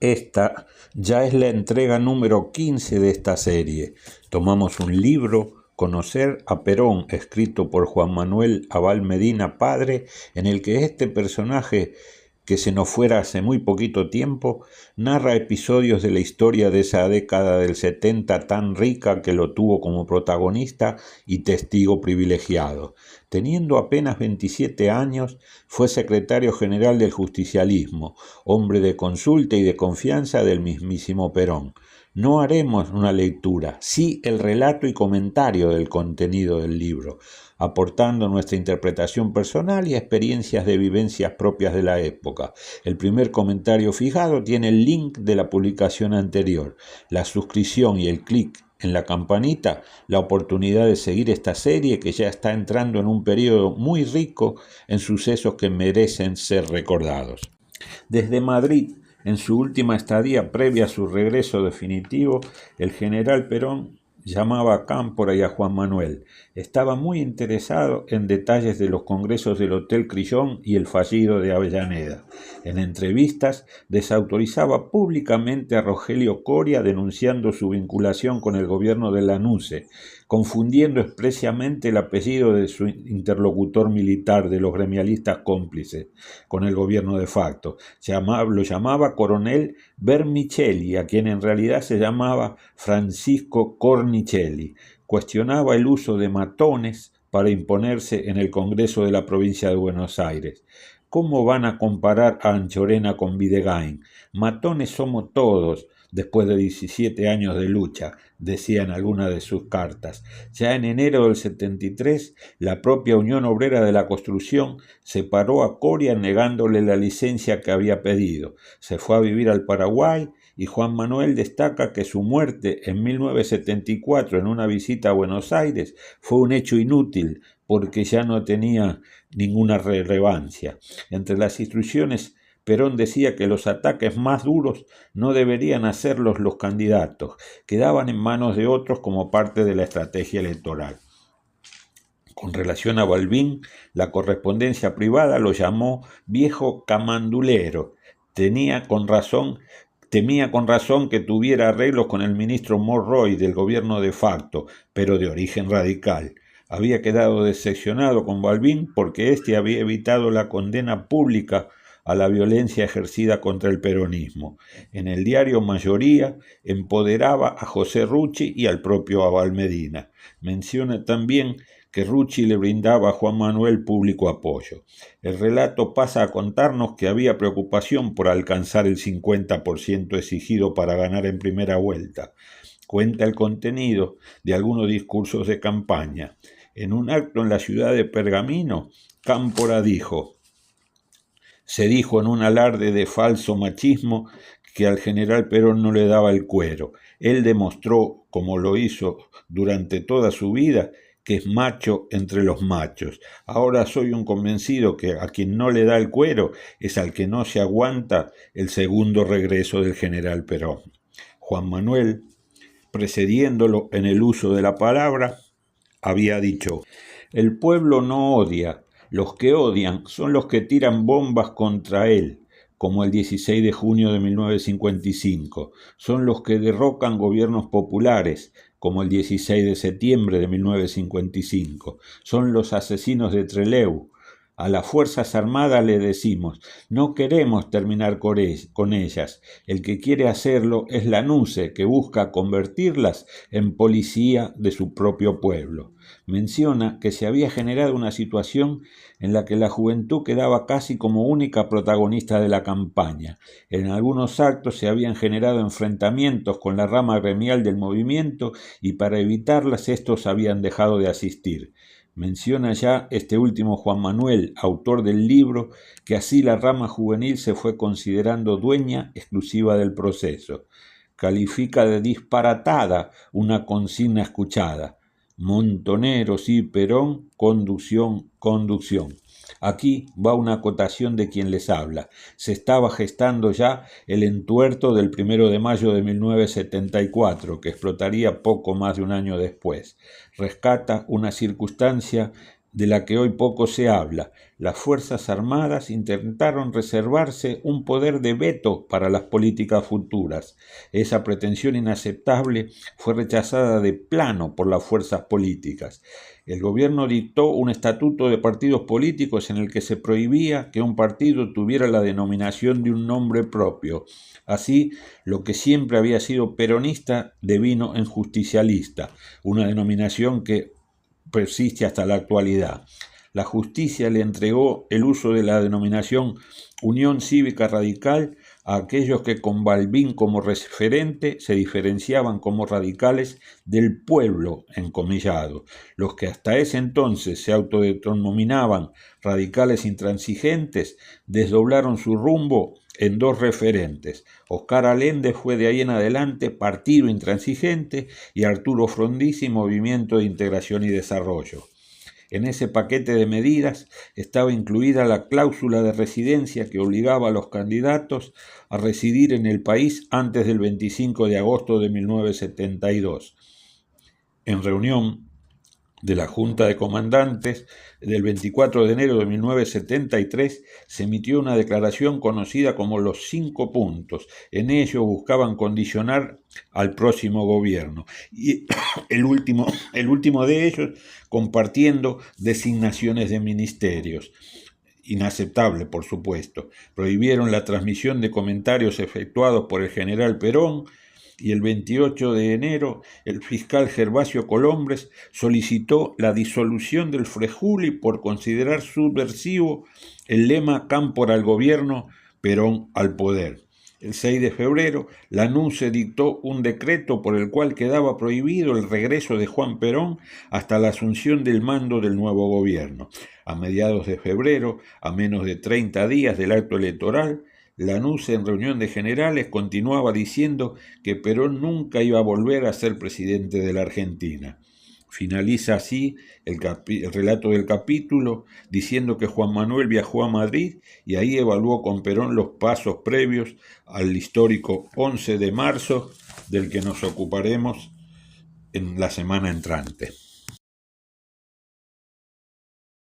Esta ya es la entrega número 15 de esta serie. Tomamos un libro, Conocer a Perón, escrito por Juan Manuel Abal Medina, padre, en el que este personaje, que se nos fuera hace muy poquito tiempo, narra episodios de la historia de esa década del 70 tan rica que lo tuvo como protagonista y testigo privilegiado. Teniendo apenas 27 años, fue secretario general del justicialismo, hombre de consulta y de confianza del mismísimo Perón. No haremos una lectura, sí el relato y comentario del contenido del libro, aportando nuestra interpretación personal y experiencias de vivencias propias de la época. El primer comentario fijado tiene el link de la publicación anterior. La suscripción y el clic en la campanita, la oportunidad de seguir esta serie que ya está entrando en un periodo muy rico en sucesos que merecen ser recordados. Desde Madrid, en su última estadía previa a su regreso definitivo, el general Perón llamaba a Cámpora y a Juan Manuel. Estaba muy interesado en detalles de los congresos del Hotel Crillon y el fallido de Avellaneda. En entrevistas desautorizaba públicamente a Rogelio Coria denunciando su vinculación con el gobierno de Lanusse, confundiendo expresamente el apellido de su interlocutor militar de los gremialistas cómplices con el gobierno de facto. Lo llamaba coronel Vermicelli, a quien en realidad se llamaba Francisco Cornicelli. Cuestionaba el uso de matones para imponerse en el Congreso de la provincia de Buenos Aires. ¿Cómo van a comparar a Anchorena con Videgain? Matones somos todos, después de 17 años de lucha, decía en alguna de sus cartas. Ya en enero del 73, la propia Unión Obrera de la Construcción separó a Coria negándole la licencia que había pedido. Se fue a vivir al Paraguay y Juan Manuel destaca que su muerte en 1974 en una visita a Buenos Aires fue un hecho inútil porque ya no tenía ninguna relevancia. Entre las instrucciones, Perón decía que los ataques más duros no deberían hacerlos los candidatos, quedaban en manos de otros como parte de la estrategia electoral. Con relación a Balbín, la correspondencia privada lo llamó viejo camandulero. Temía con razón que tuviera arreglos con el ministro Monroy del gobierno de facto, pero de origen radical. Había quedado decepcionado con Balbín porque éste había evitado la condena pública a la violencia ejercida contra el peronismo. En el diario Mayoría empoderaba a José Rucci y al propio Abal Medina. Menciona también que Rucci le brindaba a Juan Manuel público apoyo. El relato pasa a contarnos que había preocupación por alcanzar el 50% exigido para ganar en primera vuelta. Cuenta el contenido de algunos discursos de campaña. En un acto en la ciudad de Pergamino, Cámpora se dijo en un alarde de falso machismo que al general Perón no le daba el cuero. Él demostró, como lo hizo durante toda su vida, que es macho entre los machos. Ahora soy un convencido que a quien no le da el cuero es al que no se aguanta el segundo regreso del general Perón. Juan Manuel, precediéndolo en el uso de la palabra, había dicho: el pueblo no odia, los que odian son los que tiran bombas contra él, como el 16 de junio de 1955, son los que derrocan gobiernos populares, como el 16 de septiembre de 1955, son los asesinos de Trelew. A las Fuerzas Armadas le decimos, no queremos terminar con ellas, el que quiere hacerlo es Lanusse, que busca convertirlas en policía de su propio pueblo. Menciona que se había generado una situación en la que la juventud quedaba casi como única protagonista de la campaña. En algunos actos se habían generado enfrentamientos con la rama gremial del movimiento y para evitarlas estos habían dejado de asistir. Menciona ya este último Juan Manuel, autor del libro, que así la rama juvenil se fue considerando dueña exclusiva del proceso. Califica de disparatada una consigna escuchada. Montoneros y Perón, conducción. Aquí va una acotación de quien les habla. Se estaba gestando ya el entuerto del 1 de mayo de 1974, que explotaría poco más de un año después. Rescata una circunstancia de la que hoy poco se habla. Las Fuerzas Armadas intentaron reservarse un poder de veto para las políticas futuras. Esa pretensión inaceptable fue rechazada de plano por las fuerzas políticas. El gobierno dictó un estatuto de partidos políticos en el que se prohibía que un partido tuviera la denominación de un nombre propio. Así, lo que siempre había sido peronista devino en justicialista, una denominación que persiste hasta la actualidad. La justicia le entregó el uso de la denominación Unión Cívica Radical a aquellos que con Balbín como referente se diferenciaban como radicales del pueblo encomillado. Los que hasta ese entonces se autodenominaban radicales intransigentes desdoblaron su rumbo en dos referentes. Oscar Allende fue de ahí en adelante Partido Intransigente y Arturo Frondizi Movimiento de Integración y Desarrollo. En ese paquete de medidas estaba incluida la cláusula de residencia que obligaba a los candidatos a residir en el país antes del 25 de agosto de 1972. En reunión de la Junta de Comandantes del 24 de enero de 1973 se emitió una declaración conocida como los 5 puntos. En ello buscaban condicionar al próximo gobierno y el último de ellos compartiendo designaciones de ministerios. Inaceptable, por supuesto. Prohibieron la transmisión de comentarios efectuados por el general Perón, y el 28 de enero el fiscal Gervasio Colombres solicitó la disolución del Frejuli por considerar subversivo el lema Cámpora al gobierno, Perón al poder. El 6 de febrero, la NUCE dictó un decreto por el cual quedaba prohibido el regreso de Juan Perón hasta la asunción del mando del nuevo gobierno. A mediados de febrero, a menos de 30 días del acto electoral, la NUCE en reunión de generales continuaba diciendo que Perón nunca iba a volver a ser presidente de la Argentina. Finaliza así el relato del capítulo diciendo que Juan Manuel viajó a Madrid y ahí evaluó con Perón los pasos previos al histórico 11 de marzo del que nos ocuparemos en la semana entrante.